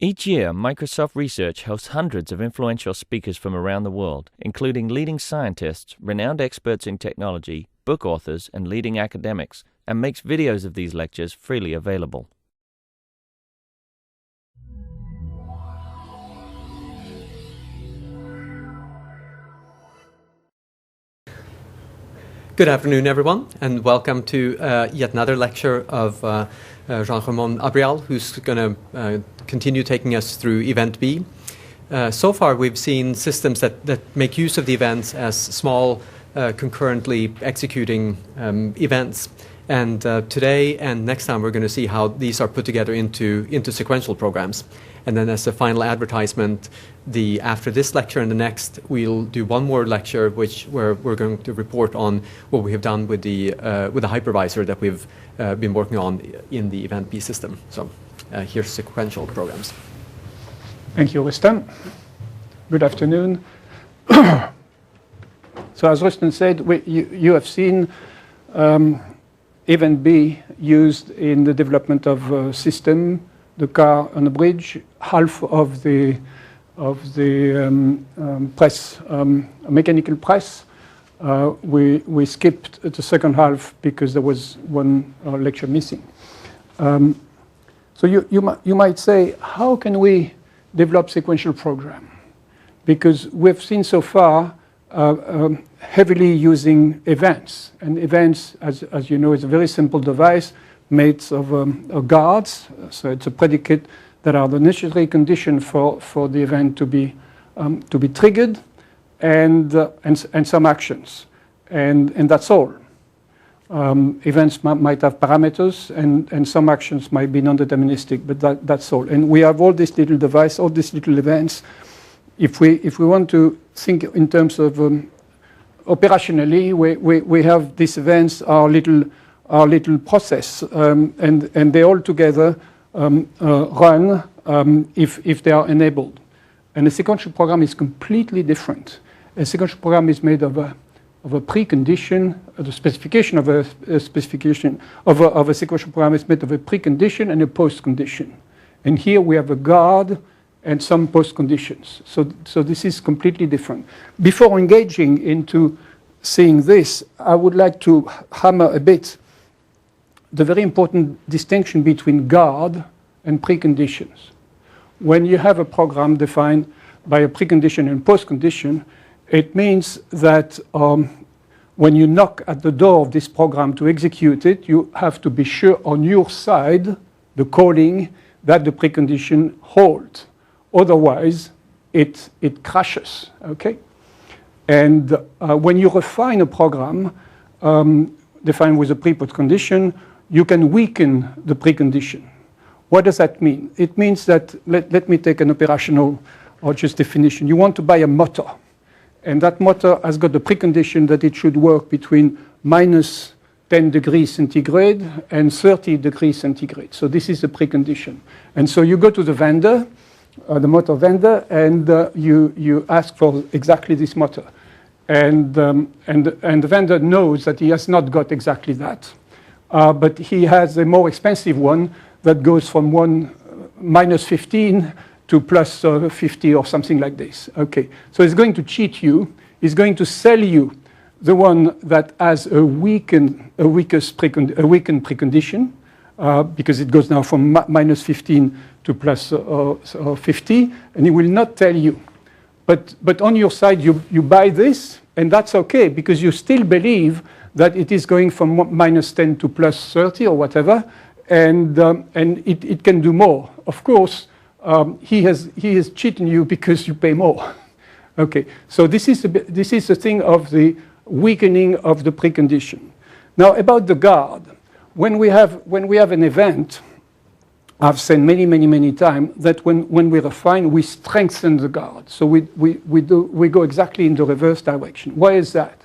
Each year, Microsoft Research hosts hundreds of influential speakers from around the world, including leading scientists, renowned experts in technology, book authors, and leading academics, and makes videos of these lectures freely available. Good afternoon, everyone, and welcome to yet another lecture of Jean-Ramon Abrial, who's going to continue taking us through Event-B. So far, we've seen systems that make use of the events as small, concurrently executing events. And today and next time, we're going to see how these are put together into sequential programs. And then as a final advertisement, after this lecture and the next, we'll do one more lecture where we're going to report on what we have done with the hypervisor that we've been working on in the Event-B system. So here's sequential programs. Thank you, Rustan. Good afternoon. So as Rustan said, you have seen Event-B used in the development of a system, the car on a bridge. Half of the press, mechanical press. We skipped the second half because there was one lecture missing. So you might say, how can we develop sequential program? Because we've seen so far heavily using events. And events, as you know, is a very simple device made of guards. So it's a predicate that are the necessary condition for the event to be triggered, and some actions, and that's all. Events might have parameters, and some actions might be non-deterministic, but that's all. And we have all this little device, all these little events. If we want to think in terms of operationally, we have these events, our little process, and they all together run if they are enabled. And a sequential program is completely different. A sequential program is made of a precondition. The specification of a sequential program is made of a precondition and a postcondition. And here we have a guard and some postconditions. So this is completely different. Before engaging into seeing this, I would like to hammer a bit the very important distinction between guard and preconditions. When you have a program defined by a precondition and postcondition, it means that when you knock at the door of this program to execute it, you have to be sure on your side, the coding, that the precondition holds. Otherwise, it crashes, okay? And when you refine a program defined with a pre-post condition, you can weaken the precondition. What does that mean? It means that, let me take an operational or just definition. You want to buy a motor, and that motor has got the precondition that it should work between minus 10 degrees centigrade and 30 degrees centigrade. So this is the precondition. And so you go to the vendor, the motor vendor, and you ask for exactly this motor. And the vendor knows that he has not got exactly that. But he has a more expensive one that goes from minus 15 to plus 50 or something like this. Okay, so he's going to cheat you. He's going to sell you the one that has a weakened precondition because it goes now from minus 15 to plus 50, and he will not tell you. But on your side, you buy this, and that's okay because you still believe that it is going from minus 10 to plus 30 or whatever, and it can do more. Of course, he is cheating you because you pay more. Okay, so this is the thing of the weakening of the precondition. Now about the guard, when we have an event, I've said many times that when we refine, we strengthen the guard. So we go exactly in the reverse direction. Why is that?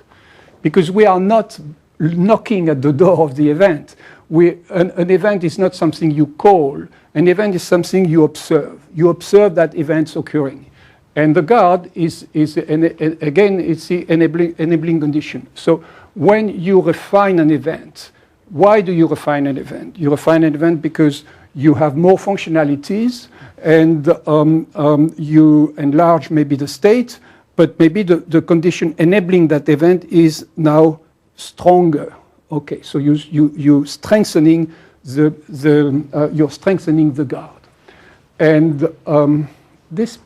Because we are not knocking at the door of the event. An event is not something you call. An event is something you observe. You observe that event's occurring. And the guard is again, it's the enabling condition. So when you refine an event, why do you refine an event? You refine an event because you have more functionalities, and you enlarge maybe the state, but maybe the condition enabling that event is now stronger. Okay, so you're strengthening you're strengthening the guard, and this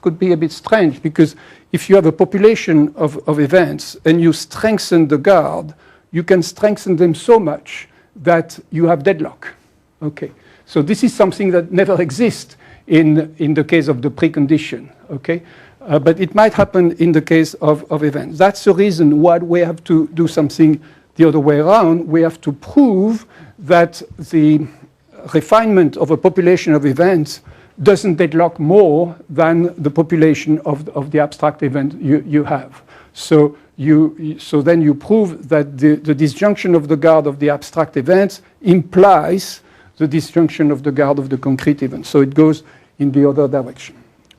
could be a bit strange, because if you have a population of events and you strengthen the guard, you can strengthen them so much that you have deadlock. Okay, so this is something that never exists in the case of the precondition. Okay, but it might happen in the case of events. That's the reason why we have to do something the other way around. We have to prove that the refinement of a population of events doesn't deadlock more than the population of the abstract event you have. So then you prove that the disjunction of the guard of the abstract events implies the disjunction of the guard of the concrete event. So it goes in the other direction.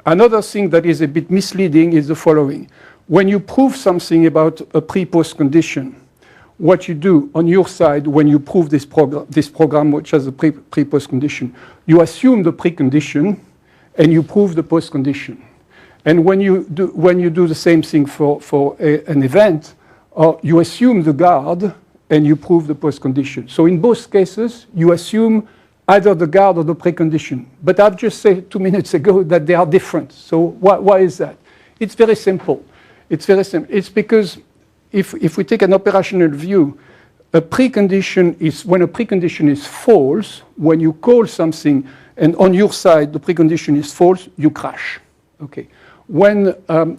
Another thing that is a bit misleading is the following. When you prove something about a pre-post condition, what you do on your side when you prove this program which has a pre-post condition, you assume the precondition and you prove the post condition. And when you do the same thing for an event, you assume the guard and you prove the post condition. So in both cases, you assume either the guard or the precondition. But I've just said 2 minutes ago that they are different. So why is that? It's very simple. It's very simple. It's because if we take an operational view, a precondition is when a precondition is false, when you call something and on your side the precondition is false, you crash. Okay. When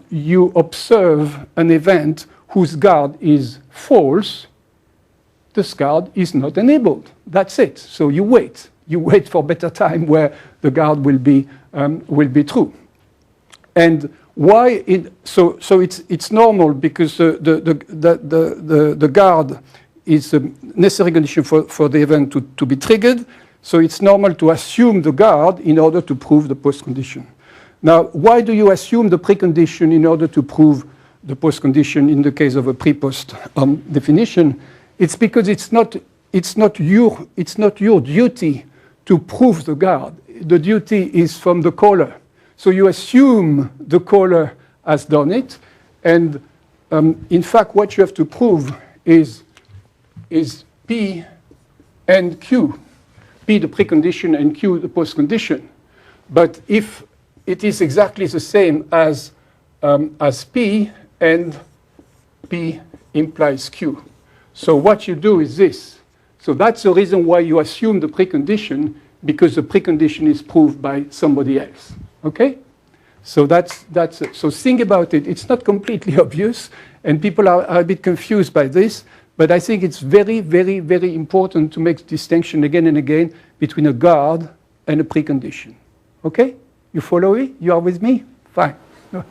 you observe an event whose guard is false, this guard is not enabled. That's it. So you wait. You wait for better time where the guard will be true. And why? So it's normal because the guard is a necessary condition for the event to be triggered. So it's normal to assume the guard in order to prove the post condition. Now, why do you assume the precondition in order to prove the post condition in the case of a pre-post definition? It's because it's not your duty to prove the guard. The duty is from the caller. So you assume the caller has done it, and in fact, what you have to prove is P and Q. P the precondition and Q the postcondition. But if it is exactly the same as P, and P implies Q. So what you do is this. So that's the reason why you assume the precondition, because the precondition is proved by somebody else. Okay? So so think about it. It's not completely obvious, and people are a bit confused by this, but I think it's very, very, very important to make the distinction again and again between a guard and a precondition. Okay? You follow me? You are with me? Fine. No,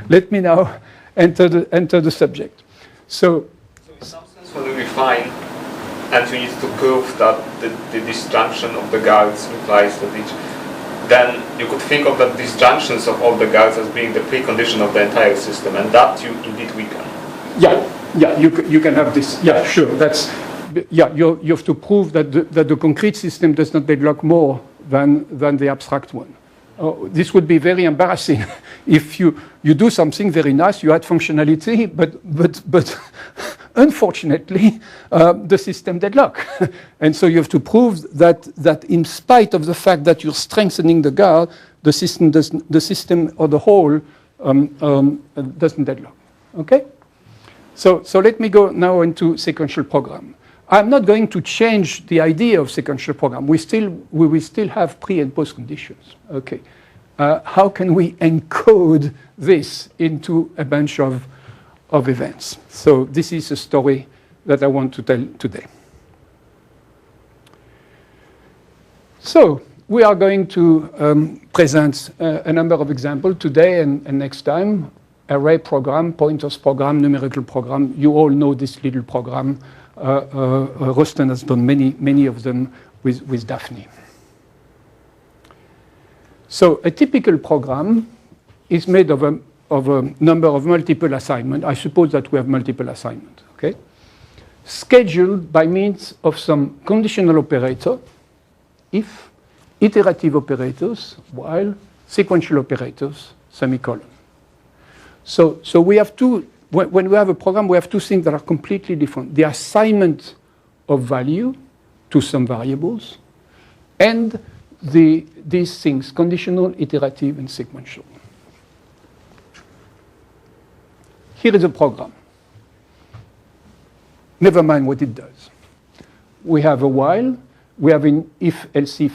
let me now enter the subject. So in some sense, when we refine and we need to prove that the disjunction of the guards implies that then you could think of the disjunctions of all the guards as being the precondition of the entire system, and that you indeed weaken. Yeah, you can have this. Yeah, sure. You have to prove that the concrete system does not deadlock more than the abstract one. This would be very embarrassing if you do something very nice, you add functionality, but unfortunately, the system deadlock. And so you have to prove that in spite of the fact that you're strengthening the guard, the system or the whole doesn't deadlock. Okay? So let me go now into sequential program. I'm not going to change the idea of sequential program. We will still have pre and post conditions. Okay. How can we encode this into a bunch of events? So this is a story that I want to tell today. So we are going to present a number of examples today and next time. Array program, pointers program, numerical program. You all know this little program. Rosten has done many of them with Daphne. So a typical program is made of a number of multiple assignments. I suppose that we have multiple assignments. Okay, scheduled by means of some conditional operator if, iterative operators, while, sequential operators, semicolon. So we have two, when we have a program, we have two things that are completely different. The assignment of value to some variables, and these things, conditional, iterative, and sequential. Here is a program. Never mind what it does. We have a while, we have an if,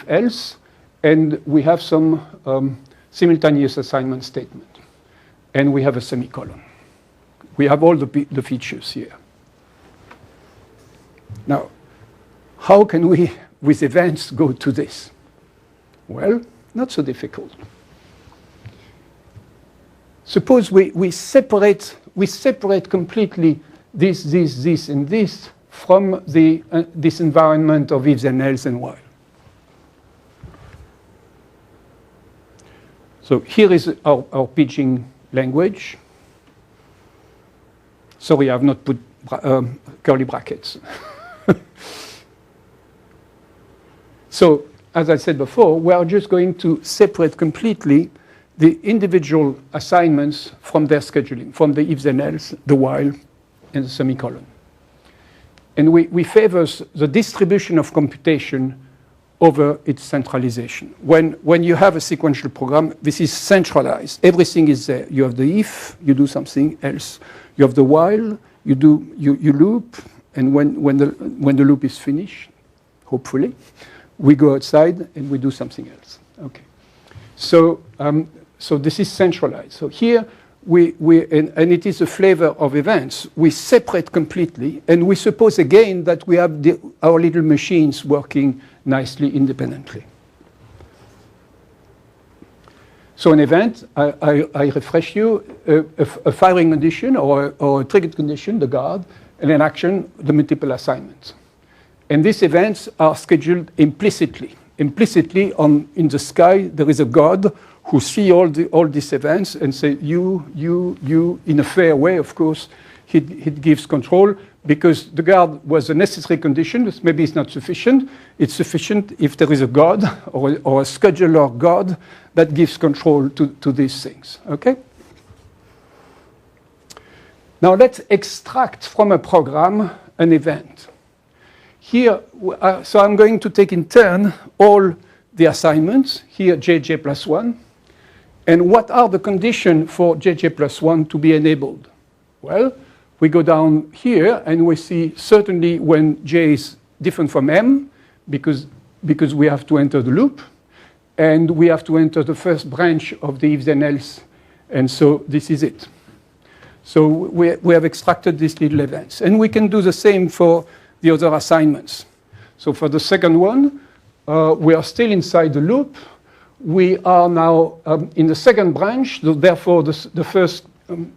else, and we have some simultaneous assignment statement. And we have a semicolon. We have all the features here. Now, how can we, with events, go to this? Well, not so difficult. Suppose we separate completely this, and this from this environment of ifs and else and while. So here is our pidgin language. Sorry, I have not put curly brackets. So, as I said before, we are just going to separate completely the individual assignments from their scheduling, from the ifs and else, the while, and the semicolon. And we favor the distribution of computation over its centralization. When you have a sequential program, this is centralized. Everything is there. You have the if, you do something else. You have the while, you loop, and when the loop is finished, hopefully, we go outside and we do something else. Okay. So this is centralized. So here and it is a flavor of events. We separate completely, and we suppose again that we have our little machines working nicely independently. So an event, I refresh you, a firing condition or a triggered condition, the guard, and an action, the multiple assignments. And these events are scheduled implicitly. Implicitly in the sky, there is a God who sees all these events and say, you, in a fair way, of course, he gives control, because the guard was a necessary condition. Maybe it's not sufficient. It's sufficient if there is a God or a scheduler God that gives control to these things. Okay? Now let's extract from a program an event. Here, so I'm going to take in turn all the assignments, here jj plus 1. And what are the conditions for jj plus 1 to be enabled? Well, we go down here and we see certainly when j is different from m, because we have to enter the loop, and we have to enter the first branch of the ifs and else, and so this is it. So we have extracted these little events. And we can do the same for the other assignments. So for the second one, we are still inside the loop. We are now in the second branch, so therefore the first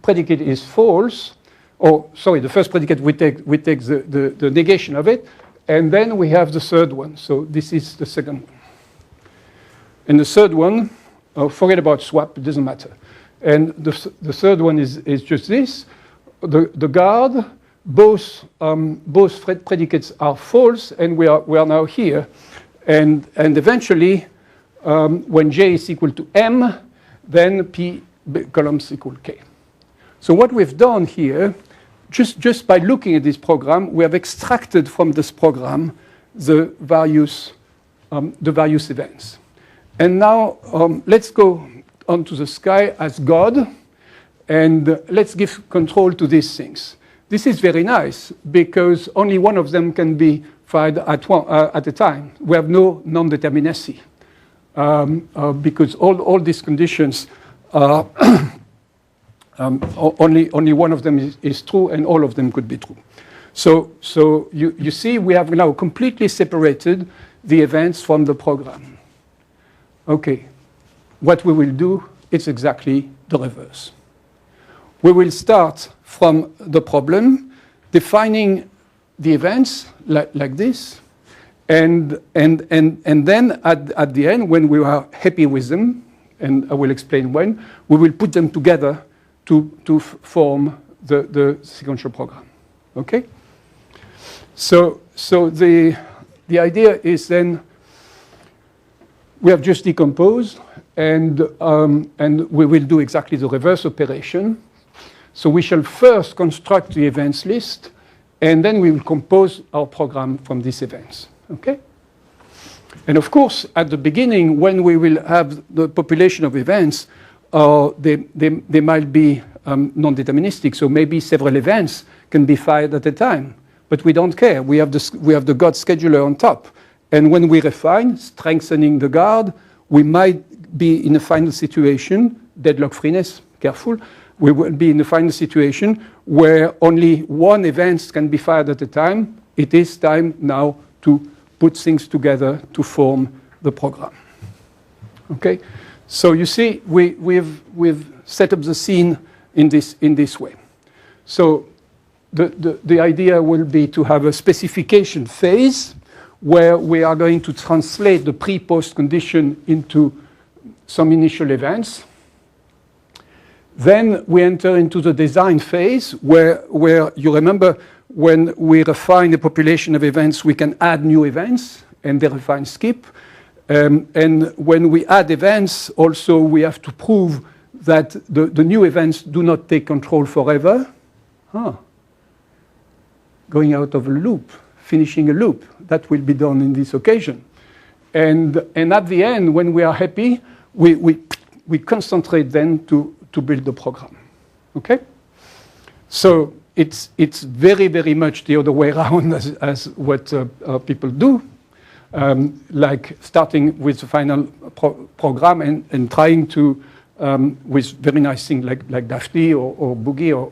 predicate is false. Or sorry, the first predicate we take the negation of it, and then we have the third one. So this is the second one. And the third one, forget about swap, it doesn't matter. And the third one is just this. The guard, both predicates are false, and we are now here. And eventually, when j is equal to m, then p columns equal k. So what we've done here, just by looking at this program, we have extracted from this program the various events. And now let's go onto the sky as God, and let's give control to these things. This is very nice, because only one of them can be fired at a time. We have no non-determinacy, because all these conditions are only one of them is true, and all of them could be true. So you see, we have now completely separated the events from the program. Okay, what we will do is exactly the reverse. We will start from the problem, defining the events like this, and then at the end, when we are happy with them, and I will explain when, we will put them together to form the sequential program. Okay? So the idea is then we have just decomposed, and we will do exactly the reverse operation. So we shall first construct the events list, and then we will compose our program from these events. Okay? And of course, at the beginning, when we will have the population of events, they might be non-deterministic. So maybe several events can be fired at a time. But we don't care. We have the guard scheduler on top. And when we refine, strengthening the guard, we might be in a final situation, deadlock freeness, careful, we will be in a final situation where only one event can be fired at a time. It is time now to put things together to form the program. Okay? So you see, we've set up the scene in this way. So the idea will be to have a specification phase where we are going to translate the pre-post condition into some initial events. Then we enter into the design phase where you remember when we refine a population of events, we can add new events and they refine skip. And when we add events, also we have to prove that the new events do not take control forever. Going out of a loop, finishing a loop. That will be done in this occasion. And at the end, when we are happy, we concentrate then to build the program. Okay? So it's very, very much the other way around as what people do. Like starting with the final program and trying to, with very nice things like Daphne or Boogie, or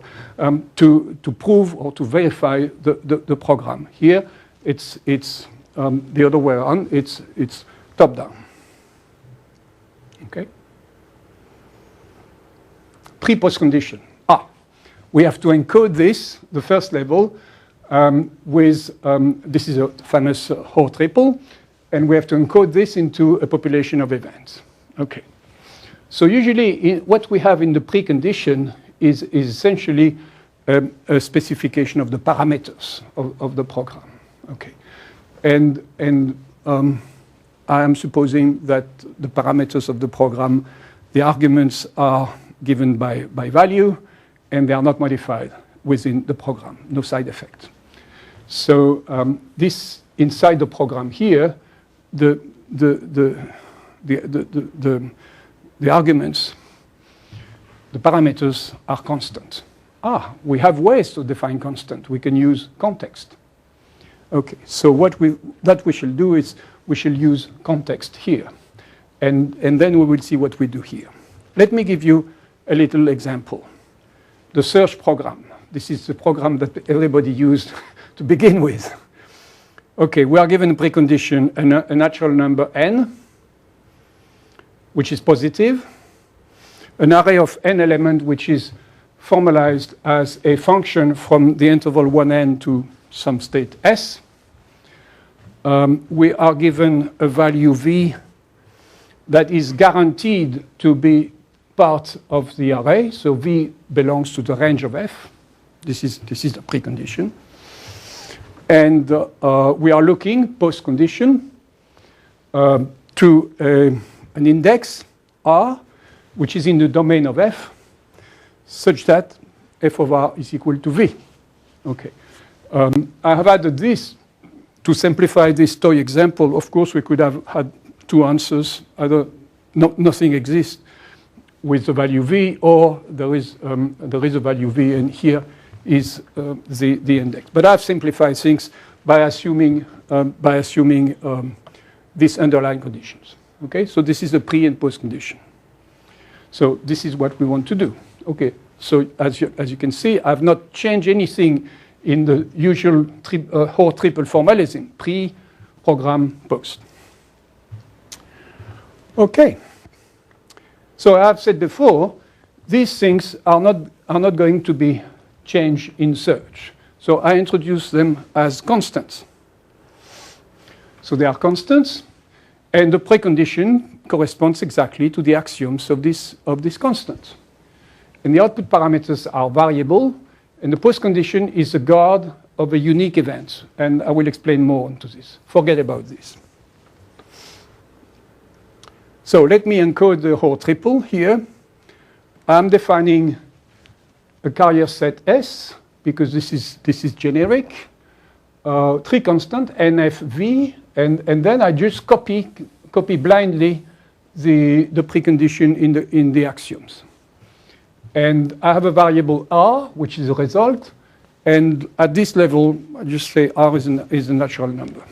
to prove or to verify the program. Here, it's the other way around. It's top down. Okay. Pre-post condition. We have to encode this, the first level, with, this is a famous Hoare triple, and we have to encode this into a population of events. Okay. So usually what we have in the precondition is essentially a specification of the parameters of the program. Okay. And I am supposing that the parameters of the program, the arguments are given by value, and they are not modified within the program, no side effect. So this inside the program here, the arguments, the parameters are constant. We have ways to define constant. We can use context. Okay, so what we shall do is we shall use context here, and then we will see what we do here. Let me give you a little example. The search program. This is the program that everybody used to begin with. Okay, we are given a precondition, a natural number n, which is positive, an array of n elements which is formalized as a function from the interval 1n to some state s. We are given a value v that is guaranteed to be part of the array, so v belongs to the range of f. This is the precondition. And we are looking, post-condition, to an index r, which is in the domain of f, such that f of r is equal to v. Okay. I have added this to simplify this toy example. Of course, we could have had two answers. Either nothing exists with the value v, or there is a value v, and here is the index. But I've simplified things by assuming these underlying conditions. Okay, so this is the pre and post condition. So this is what we want to do. Okay, so as you can see, I've not changed anything in the usual Hoare triple formalism: pre, program, post. Okay. So I've said before, these things are not going to be changed in search. So I introduce them as constants. So they are constants, and the precondition corresponds exactly to the axioms of this constant. And the output parameters are variable, and the postcondition is a guard of a unique event. And I will explain more into this. Forget about this. So let me encode the whole triple here. I'm defining a carrier set S, because this is generic. 3 constant, NFV, and then I just copy blindly the precondition in the axioms. And I have a variable R, which is a result. And at this level, I just say R is a natural number.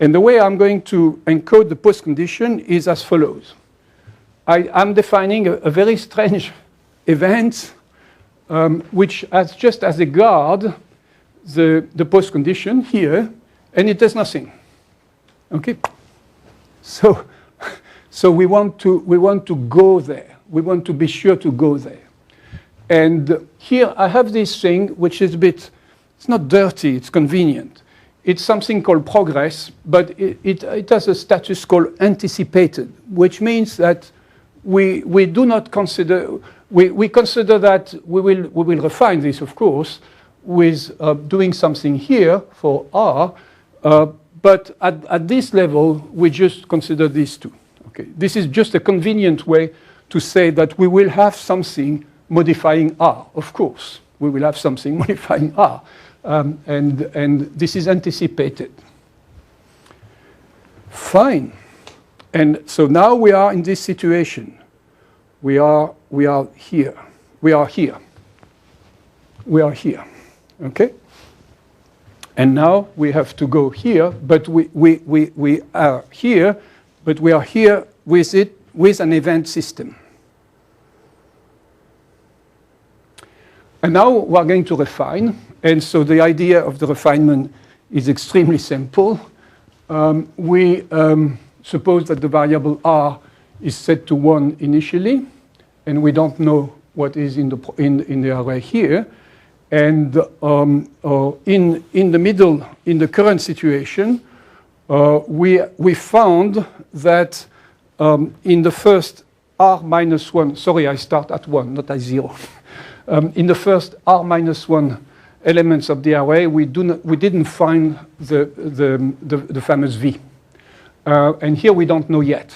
And the way I'm going to encode the postcondition is as follows. I'm defining a very strange event, which has just as a guard the postcondition here, and it does nothing. Okay? So we want to go there. We want to be sure to go there. And here I have this thing which is a bit, it's not dirty, it's convenient. It's something called progress, but it has a status called anticipated, which means that we do not consider, we consider that we will refine this, of course, with doing something here for R, but at this level, we just consider these two. Okay? This is just a convenient way to say that we will have something modifying R, of course. We will have something modifying R. And this is anticipated. Fine. And so now we are in this situation. We are here. We are here. We are here. Okay? And now we have to go here, but we are here, but we are here with it, with an event system. And now we're going to refine. And so the idea of the refinement is extremely simple. We suppose that the variable R is set to 1 initially, and we don't know what is in the array here. And in the middle, in the current situation, we found that in the first R minus 1, sorry, I start at 1, not at 0. In the first R minus 1 elements of the array, we didn't find the famous V. And here we don't know yet.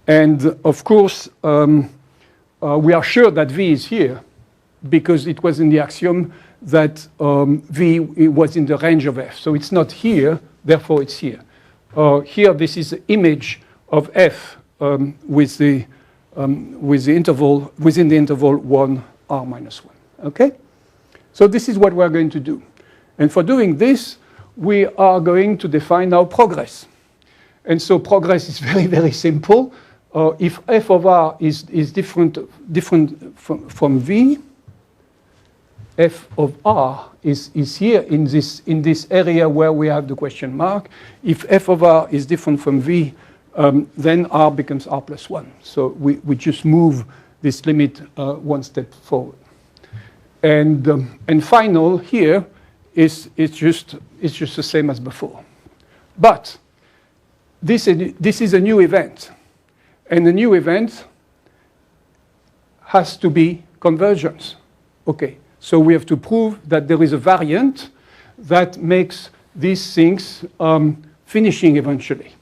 And of course, we are sure that V is here because it was in the axiom that V was in the range of F. So it's not here, therefore it's here. Here, this is the image of F with the interval, within the interval 1, R minus 1. Okay? So this is what we're going to do. And for doing this, we are going to define our progress. And so progress is very, very simple. If f of r is different from v, f of r is here in this area where we have the question mark. If f of r is different from v, then r becomes r plus 1. So we just move this limit one step forward. And final here is just the same as before. But this is a new event. And the new event has to be convergence. Okay, so we have to prove that there is a variant that makes these things finishing eventually.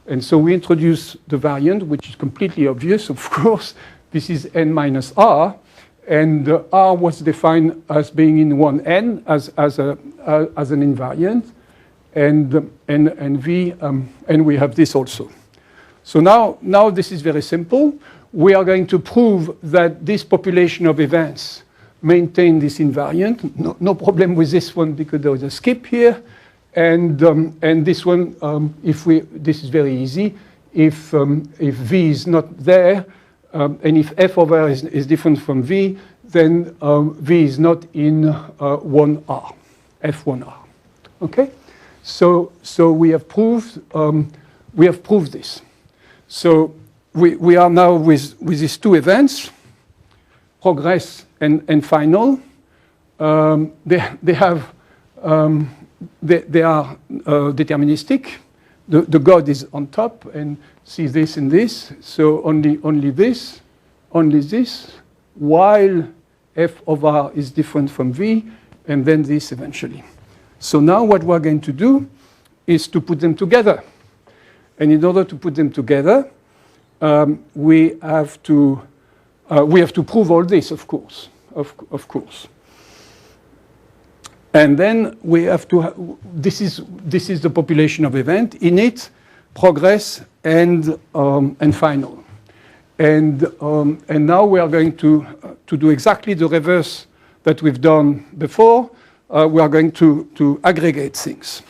And so we introduce the variant, which is completely obvious, of course. This is n minus r. And r was defined as being in 1n as an invariant. And v, and we have this also. So now this is very simple. We are going to prove that this population of events maintain this invariant. No problem with this one because there is a skip here. And this one, this is very easy. If v is not there, and if f over is different from v, then v is not in 1r, f1r. Okay? So we have proved this. So we are now with these two events, progress and final. They are deterministic. The God is on top, and see this and this. So only this, while f of r is different from v, and then this eventually. So now what we're going to do is to put them together. And in order to put them together, we have to prove all this, of course, of course. And then we have to. This is the population of event: init, progress, and final. And now we are going to do exactly the reverse that we've done before. We are going to aggregate things.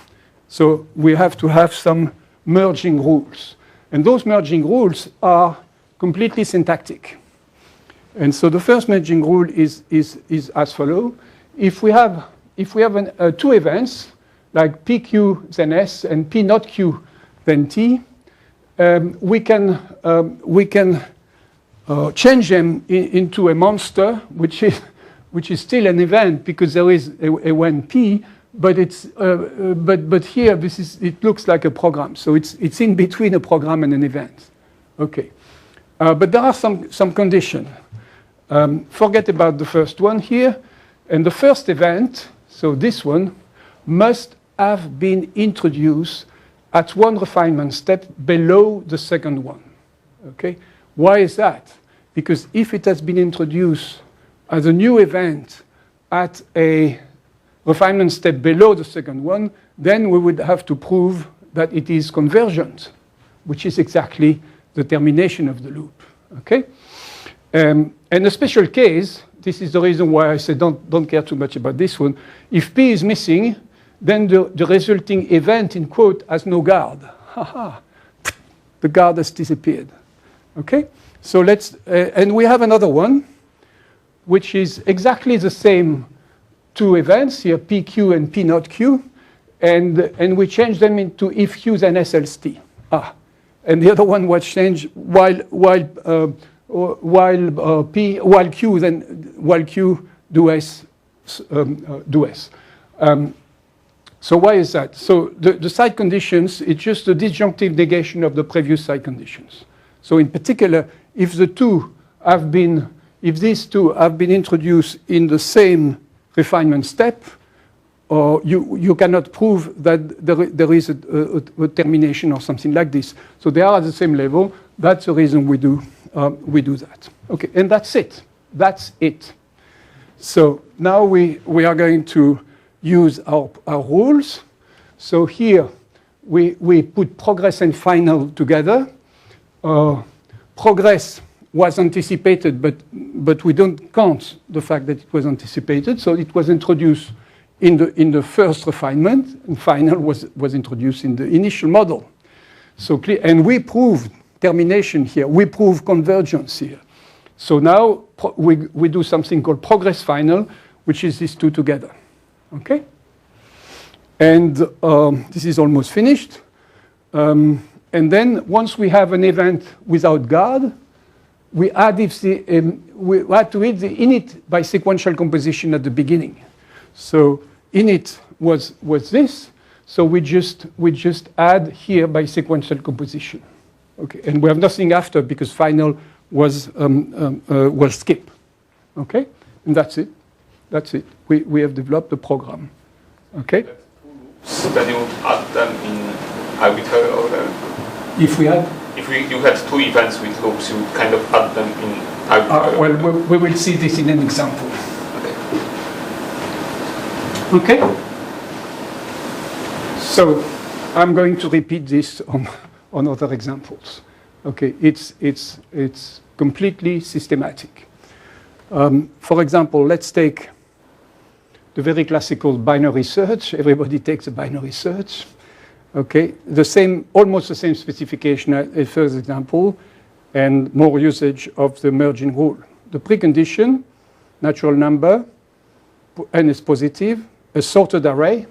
So we have to have some merging rules. And those merging rules are completely syntactic. And so the first merging rule is as follows. If we have two events, like PQ then S and P not Q then T, we can change them into a monster, which is still an event because there is a one P, but it's but here it looks like a program, so it's in between a program and an event. Okay, but there are some conditions. Forget about the first one here, and the first event, so this one, must have been introduced at one refinement step below the second one. Okay, why is that? Because if it has been introduced as a new event at a refinement step below the second one, then we would have to prove that it is convergent, which is exactly the termination of the loop. Okay? And a special case, this is the reason why I say don't care too much about this one. If P is missing, then the resulting event, in quote, has no guard. The guard has disappeared. Okay? So let's, and we have another one, which is exactly the same two events here, PQ and P not Q, and we change them into if Q then S else T. And the other one was changed while Q do S do S. So why is that? So the side conditions, it's just the disjunctive negation of the previous side conditions. So in particular, if these two have been introduced in the same refinement step, you cannot prove that there is a termination or something like this. So they are at the same level. That's the reason we do that. Okay, and that's it. That's it. So now we are going to use our rules. So here we put progress and final together. Progress was anticipated, but we don't count the fact that it was anticipated. So it was introduced in the first refinement, and final was introduced in the initial model. So and we proved termination here. We prove convergence here. So now we do something called progress final, which is these two together. Okay? And this is almost finished. And then once we have an event without guard, we add to it the init by sequential composition at the beginning. So init was this. So we just add here by sequential composition. Okay, and we have nothing after because final was skipped. Okay, and that's it. That's it. We have developed the program. Okay. So then you would add them in arbitrary order. If you had two events with loops, you would kind of add them in arbitrary order. Well, we will see this in an example. Okay. Okay. So I'm going to repeat this on other examples. Okay, it's completely systematic. For example, let's take the very classical binary search. Everybody takes a binary search. Okay, almost the same specification as first example, and more usage of the merging rule. The precondition, natural number, n is positive, a sorted array,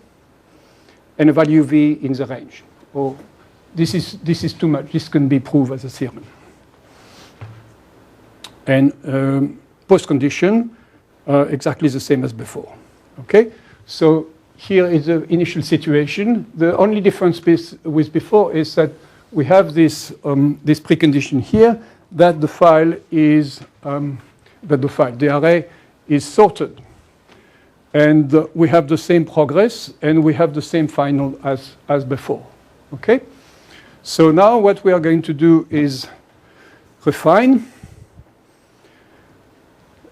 and a value v in the range. Or this is too much. This can be proved as a theorem. And postcondition, exactly the same as before. Okay, so here is the initial situation. The only difference with before is that we have this precondition here that the array is sorted, and we have the same progress and we have the same final as before. Okay, so now what we are going to do is refine.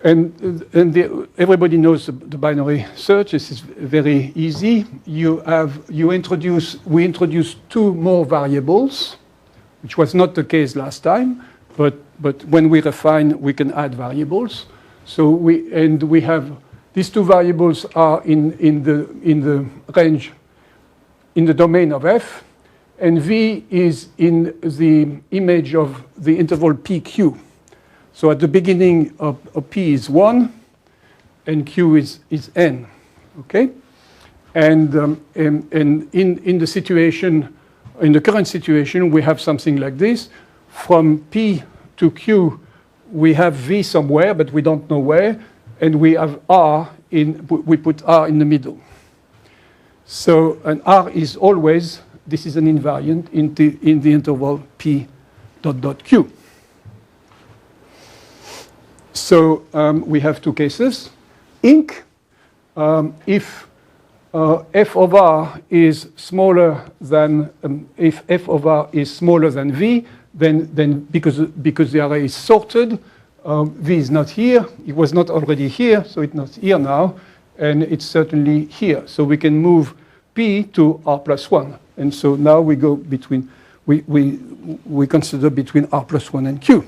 And everybody knows the binary search. This is very easy. We introduce two more variables, which was not the case last time. But when we refine, we can add variables. So we have these two variables are in the range, in the domain of f, and v is in the image of the interval pq. So at the beginning of p is 1, and q is n. Okay, and in the situation, in the current situation, we have something like this. From p to q, we have v somewhere, but we don't know where, and we have r we put r in the middle. So an r is always, this is an invariant in the interval p dot q. So we have two cases. Inc, if f of r is smaller than if f of r is smaller than v, then because the array is sorted, v is not here. It was not already here, so it's not here now, and it's certainly here. So we can move p to r plus 1, and so now we go between we consider between r plus 1 and q.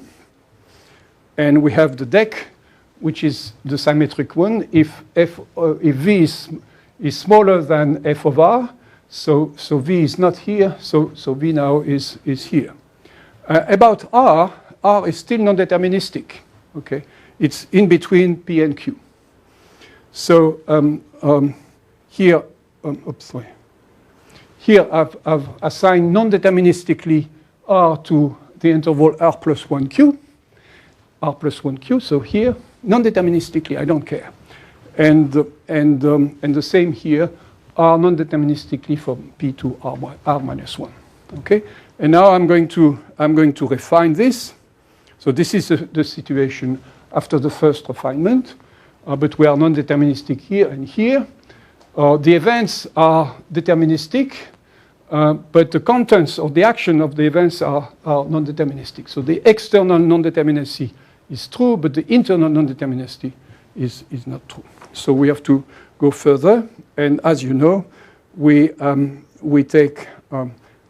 And we have the deck, which is the symmetric one. If v is smaller than f of r, so v is not here, so v now is here. About r is still non-deterministic. Okay, it's in between p and q. So here, oops, sorry. Here I've assigned non-deterministically r to the interval r plus 1q. R plus 1q, so here, non-deterministically, I don't care. And the same here, r non-deterministically from p to r minus 1. Okay, and now I'm going to refine this. So this is the situation after the first refinement, but we are non-deterministic here and here. The events are deterministic, but the contents of the action of the events are non-deterministic. So the external non-determinacy is true, but the internal non-determinacy is not true. So we have to go further, and as you know, we take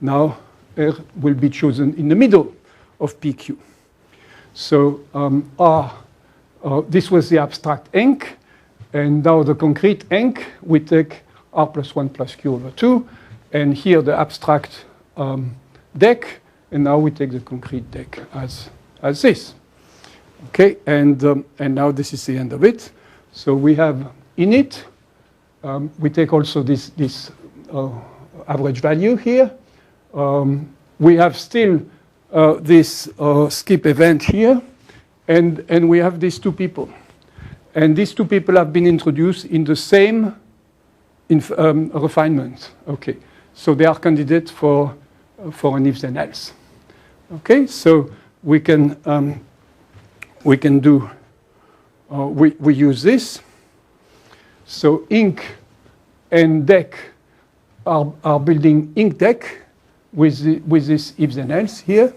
now R will be chosen in the middle of PQ. So this was the abstract enc, and now the concrete enc, we take R plus 1 plus Q over 2, and here the abstract deck, and now we take the concrete deck as this. Okay, and now this is the end of it. So we have init. We take also this average value here. We have still this skip event here, and we have these two people. And these two people have been introduced in the same refinement. Okay, so they are candidates for an if then else. Okay, so we can do, we use this. So inc and deck are building inc deck with this if then else here,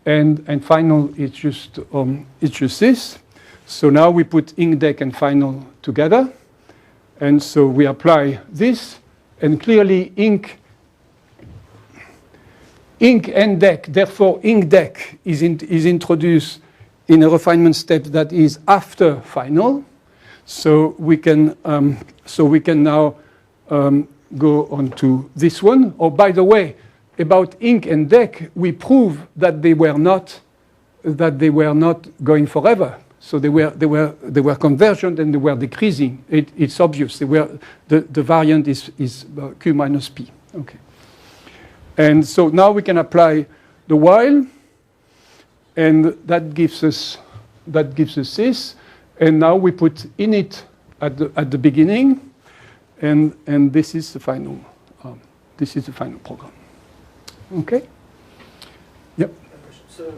and final it's just this. So now we put inc deck and final together, and so we apply this, and clearly inc and deck, therefore inc deck is introduced in a refinement step that is after final. So we can now go on to this one. Oh, by the way, about inc and deck, we prove that they were not going forever. So they were convergent and they were decreasing. It's obvious. The variant is Q minus P. Okay. And so now we can apply the while, and that gives us this. And now we put init at the beginning, and this is the final program. Okay. Yep. So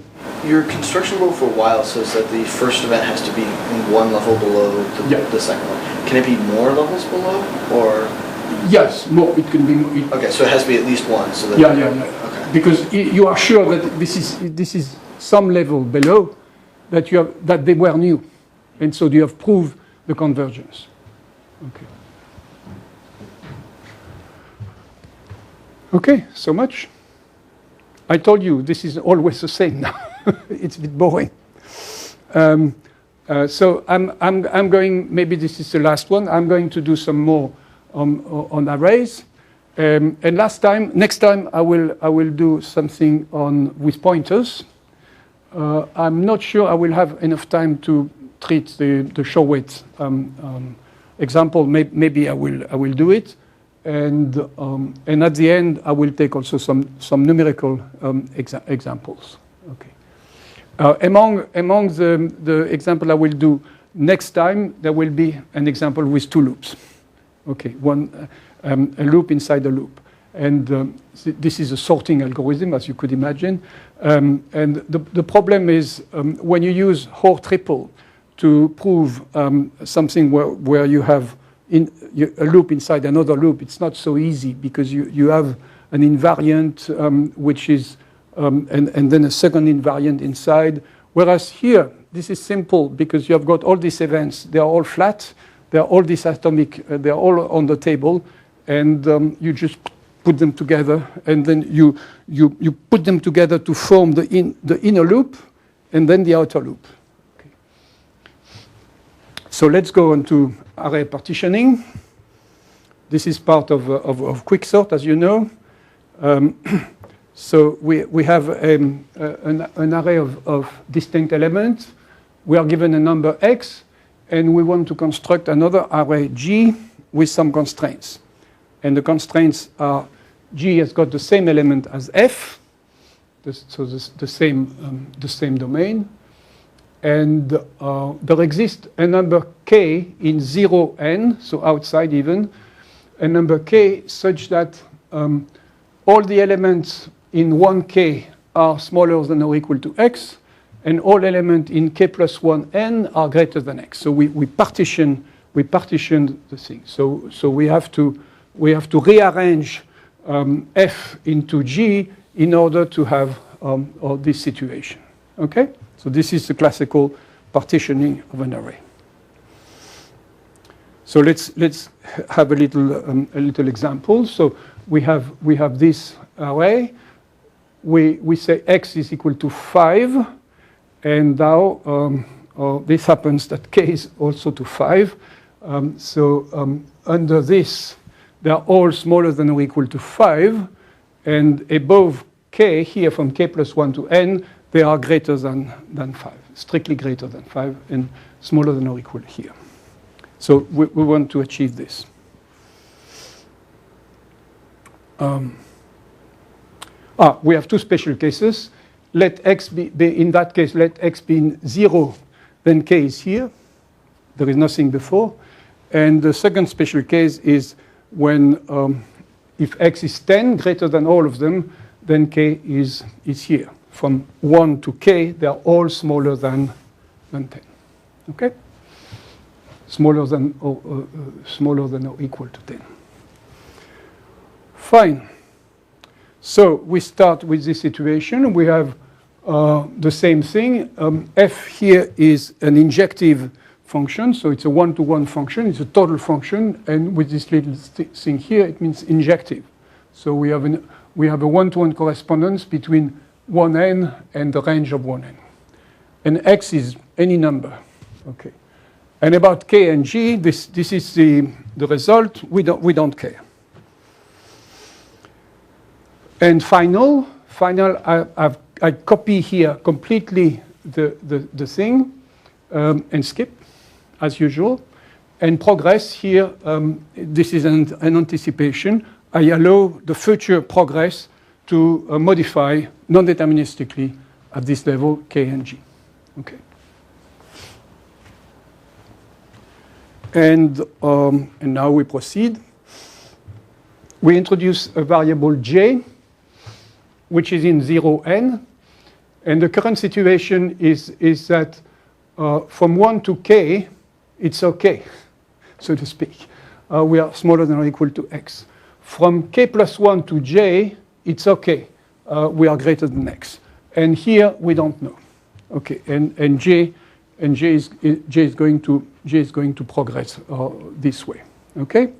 your construction rule for while says that the first event has to be in one level below the second one. Can it be more levels below, or? Yes, more. It can be more. Okay, so it has to be at least one. So that yeah. Okay. because you are sure that this is some level below that they were new, and so you have proved the convergence. Okay. Okay, so much. I told you this is always the same now. It's a bit boring. So I'm going. Maybe this is the last one. I'm going to do some more on arrays. And next time I will do something with pointers. I'm not sure I will have enough time to treat the show weight example. Maybe I will do it, and at the end I will take also some numerical examples. Okay. Among the example I will do next time, there will be an example with two loops. Okay, a loop inside a loop. And this is a sorting algorithm, as you could imagine. And the problem is when you use Hoare triple to prove something where you have a loop inside another loop, it's not so easy because you have an invariant which is, and then a second invariant inside. Whereas here, this is simple because you have got all these events. They are all flat. They are all disatomic. They are all on the table. And you just put them together, and then you put them together to form the inner loop, and then the outer loop. Okay. So let's go on to array partitioning. This is part of quicksort, as you know. So we have an array of distinct elements. We are given a number x, and we want to construct another array G with some constraints. And the constraints are G has got the same element as F, so the same domain. And there exists a number K in 0n, so outside even, a number K such that all the elements in 1K are smaller than or equal to X, and all elements in K plus 1n are greater than X. So we partition the thing. So we have to rearrange F into G in order to have this situation. Okay? So this is the classical partitioning of an array. So let's have a little example. So we have this array. We say X is equal to 5, and now this happens that K is also to 5. Under this, they are all smaller than or equal to 5, and above K, here from K plus 1 to n, they are greater than 5, strictly greater than 5, and smaller than or equal here. So we want to achieve this. We have two special cases. Let X be in that case, let X be in 0, then K is here. There is nothing before. And the second special case is when if X is 10, greater than all of them, then K is here. From 1 to K, they are all smaller than 10. Okay? Smaller than or equal to 10. Fine. So we start with this situation. We have the same thing. F here is an injective function, so it's a one-to-one function. It's a total function, and with this little thing here, it means injective. So we have a one-to-one correspondence between 1n and the range of 1n. And X is any number. Okay. And about K and G, this is the result. We don't care. And final, I copy here completely the thing and skip, as usual. And progress here, this is an anticipation. I allow the future progress to modify non-deterministically at this level K and G. Okay. And now we proceed. We introduce a variable J, which is in 0n. And the current situation is that from 1 to K, it's okay, so to speak. We are smaller than or equal to X. From K plus 1 to J, it's okay. we are greater than x. And here we don't know. Okay, and J is going to progress this way. Okay,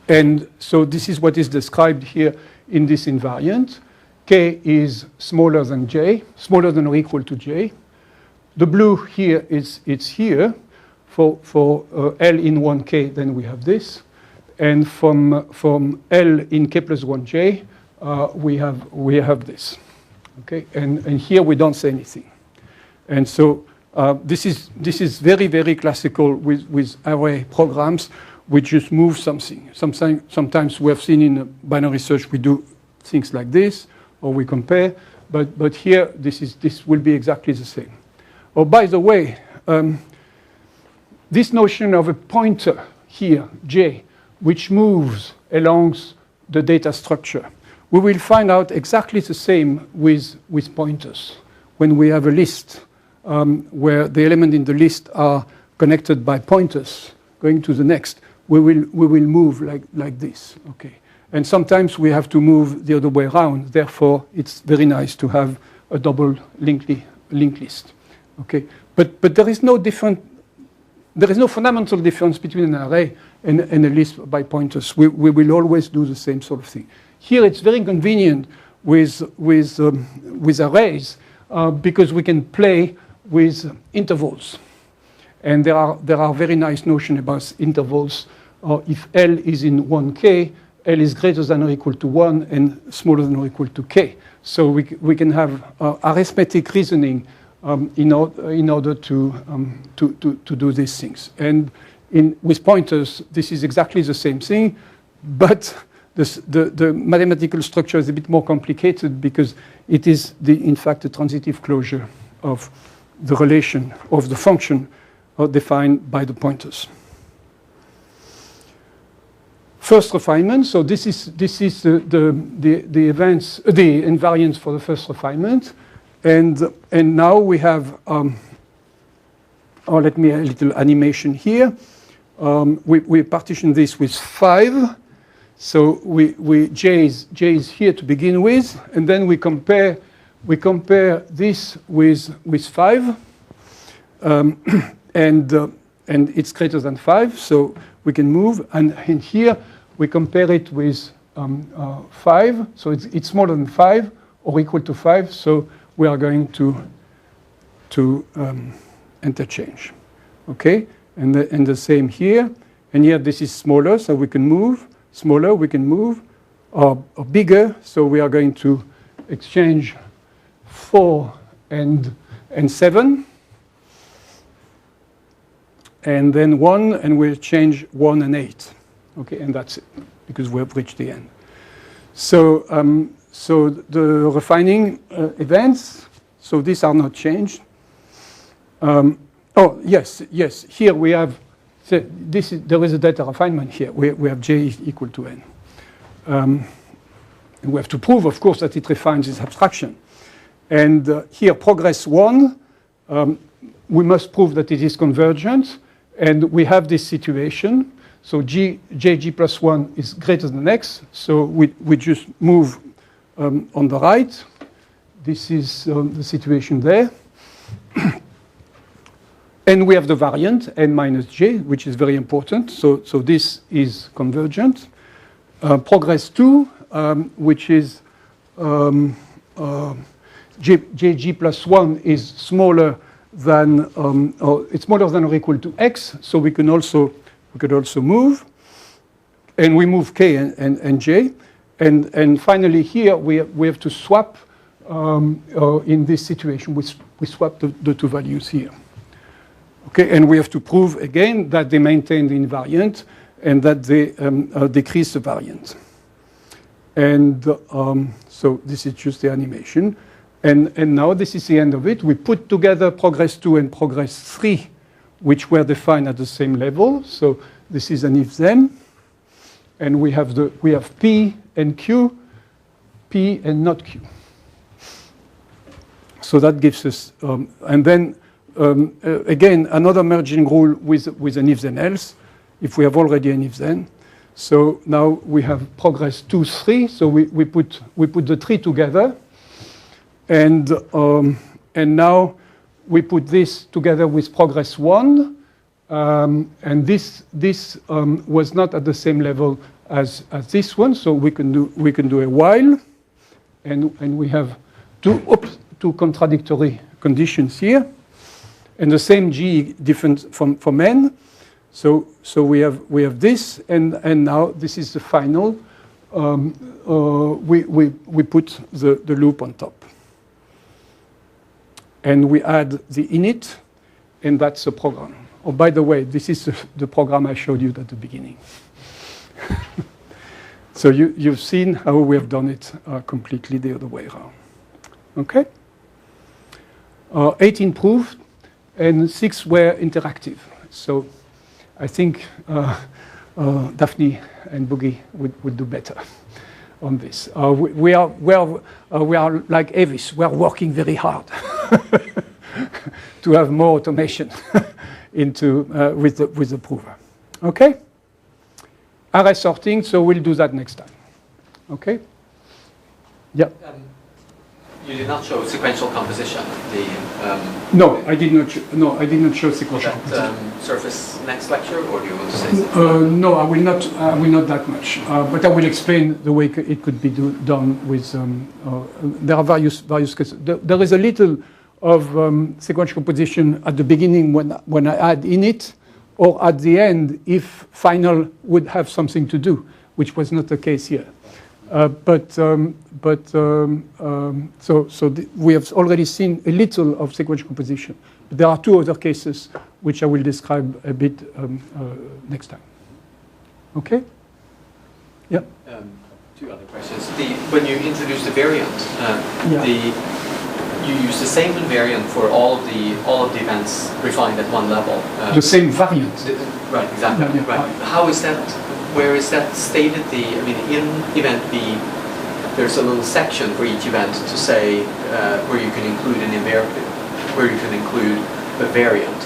and so this is what is described here in this invariant. K is smaller than J, smaller than or equal to J. The blue here it's here. For L in 1K, then we have this. And from L in K plus 1J, we have this. Okay, and here we don't say anything. And so this is very, very classical with array programs. We just move something. Sometimes we have seen in binary search we do things like this, or we compare. But here this will be exactly the same. Oh, by the way, this notion of a pointer here, J, which moves along the data structure, we will find out exactly the same with pointers. When we have a list where the elements in the list are connected by pointers going to the next, we will move like this. Okay, and sometimes we have to move the other way around. Therefore, it's very nice to have a double linked list. Okay, but there is no fundamental difference between an array and a list by pointers. We will always do the same sort of thing. Here it's very convenient with arrays because we can play with intervals. And there are very nice notions about intervals. If L is in 1K, L is greater than or equal to 1 and smaller than or equal to K. So we can have arithmetic reasoning in order to do these things. And with pointers, this is exactly the same thing, but the mathematical structure is a bit more complicated because it is, in fact, the transitive closure of the relation of the function defined by the pointers. First refinement. So this is the invariance for the first refinement. And now we have, let me a little animation here. We partition this with 5. So J is here to begin with, and then we compare this with 5, and it's greater than 5, so we can move. And here we compare it with 5, so it's smaller than 5 or equal to 5. So we are going to interchange. Okay, and the same here. And here this is smaller, so we can move. Smaller, we can move, or bigger, so we are going to exchange 4 and 7. And then 1, and we'll change 1 and 8. Okay, and that's it, because we have reached the end. So, so the refining events, so these are not changed. Oh, yes, here we have, there is a data refinement here. We have J equal to N. And we have to prove, of course, that it refines this abstraction. And here, progress 1, we must prove that it is convergent. And we have this situation. So JG plus 1 is greater than X. So we just move on the right. This is the situation there. And we have the variant, N minus J, which is very important. So this is convergent. Progress 2, which is JG plus 1 is smaller than, or it's smaller than or equal to X. So we could also move. And we move K and J. And finally here, we have to swap in this situation. We swap the two values here. Okay, and we have to prove again that they maintain the invariant and that they decrease the variant. And so this is just the animation. And now this is the end of it. We put together progress 2 and progress 3, which were defined at the same level. So this is an if-then. And we have P and Q, P and not Q. So that gives us, and then again, another merging rule with an if-then else, if we have already an if-then. So now we have progress 2, 3. So we put the 3 together, and now we put this together with progress 1, and this was not at the same level as this one. So we can do a while, and we have two contradictory conditions here, and the same G different from N. So we have this, and now this is the final. We put the loop on top, and we add the init, and that's the program. Oh, by the way, this is the program I showed you at the beginning. So you've seen how we have done it completely the other way around. Okay. 18 proved, and 6 were interactive. So I think Daphne and Boogie would do better on this. We are like Avis. We are working very hard to have more automation into with the prover. Okay. Array sorting. So we'll do that next time. Okay. Yeah. You did not show sequential composition. No, I did not. I did not show sequential. Will that surface next lecture, or do you want to say something? No, I will not. I will not that much. But I will explain the way it could be done with. There are various cases. There is a little of sequential composition at the beginning when I add init, or at the end if final would have something to do, which was not the case here. We have already seen a little of sequential composition. But there are 2 other cases which I will describe a bit next time. Okay? Yeah. 2 other questions. When you introduce the variant, you use the same invariant for all of the events refined at one level. The same variant. Right. Exactly. Yeah. Right. How is that? Where is that stated? In Event-B, there's a little section for each event to say where you can include an invariant, where you can include a variant.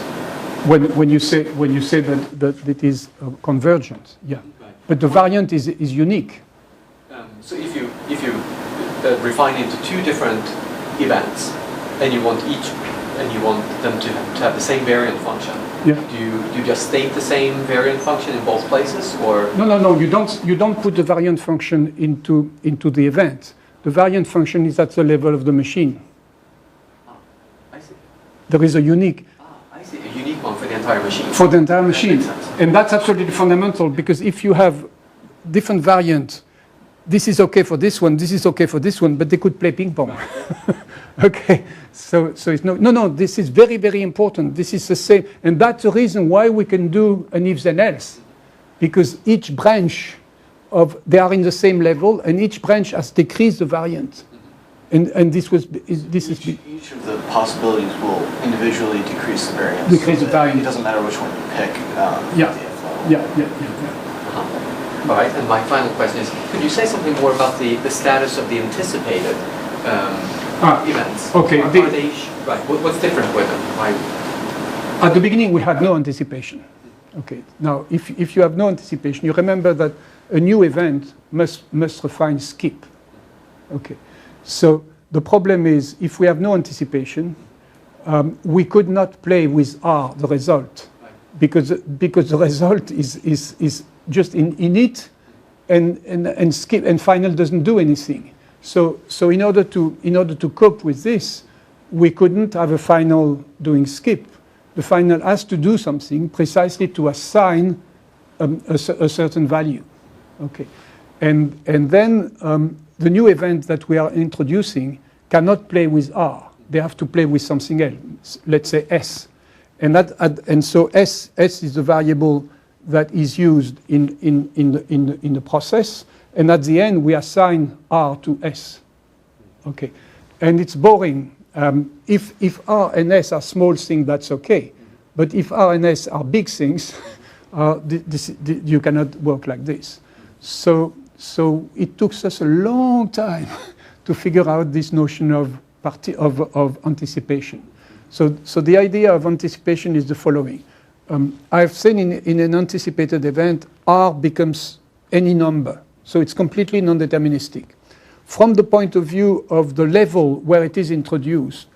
When you say that it is convergent, yeah. Right. But the variant is unique. So if you refine into 2 different events, and you want them to have the same variant function. Yeah. Do you just state the same variant function in both places, or? No. You don't put the variant function into the event. The variant function is at the level of the machine. I see. There is a unique. I see. A unique one for the entire machine. For the entire machine, that makes sense. And that's absolutely fundamental, because if you have different variants, this is okay for this one, this is okay for this one, but they could play ping pong. Okay, so it's no. This is very, very important. This is the same, and that's the reason why we can do an if then else, because each branch they are in the same level, and each branch has decreased the variant, and this is each of the possibilities will individually decrease the variance. Decrease the variance. It doesn't matter which one you pick. Yeah. All right, and my final question is, could you say something more about the status of the anticipated events? Okay. Are they, right, what's different with them? At the beginning, we had no anticipation. Okay. Now, if you have no anticipation, you remember that a new event must refine skip. Okay. So the problem is, if we have no anticipation, we could not play with R, the result, because the result is just in init, and skip, and final doesn't do anything. So in order to cope with this, we couldn't have a final doing skip. The final has to do something precisely to assign a certain value. Okay, and then the new event that we are introducing cannot play with R. They have to play with something else. Let's say S, and so S is the variable that is used in the process, and at the end we assign R to S. Okay, and it's boring. If R and S are small things, that's okay, but if R and S are big things, you cannot work like this. So it took us a long time to figure out this notion of anticipation. So the idea of anticipation is the following. I've seen in an anticipated event, R becomes any number. So it's completely non-deterministic. From the point of view of the level where it is introduced,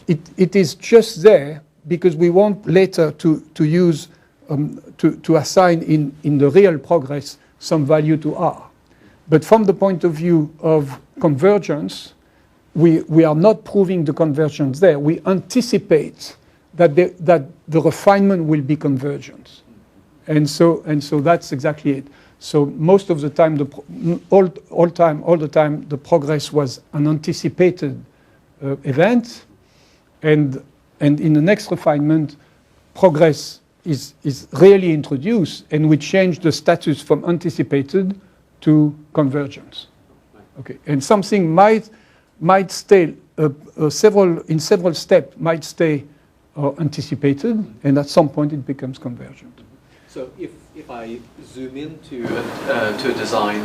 it is just there because we want later to use, to assign in the real progress some value to R. But from the point of view of convergence, we are not proving the convergence there. We anticipate that the refinement will be convergence. And so that's exactly it. So most of the time, all the time, the progress was an anticipated event, and in the next refinement, progress is really introduced, and we change the status from anticipated to convergence. Okay, and something might stay in several steps might stay anticipated, and at some point it becomes convergent. So if I zoom into to a design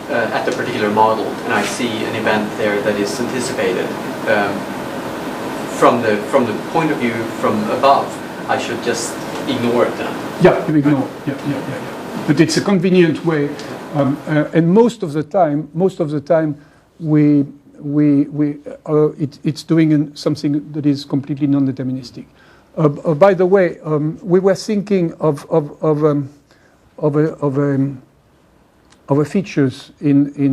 at a particular model and I see an event there that is anticipated, from the point of view from above, I should just ignore it then. Yeah, you ignore. Yeah. But it's a convenient way, and most of the time, it's doing something that is completely non-deterministic. By the way, we were thinking of features in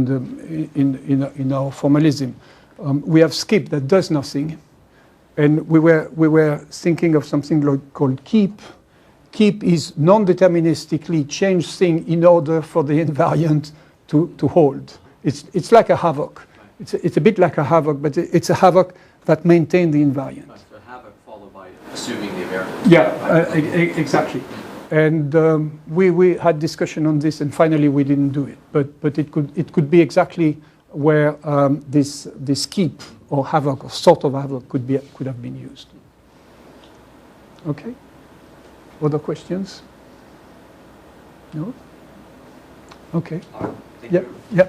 our formalism. We have skip that does nothing, and we were thinking of something called keep. Keep is non-deterministically change thing in order for the invariant to hold. It's like a havoc. It's a bit like a havoc, but it's a havoc that maintains the invariant. So havoc followed by assuming the invariant. Yeah, exactly. And we had discussion on this, and finally we didn't do it. But it could be exactly where this keep or havoc or sort of havoc could have been used. Okay. Other questions? No. Okay. Thank you. Yeah.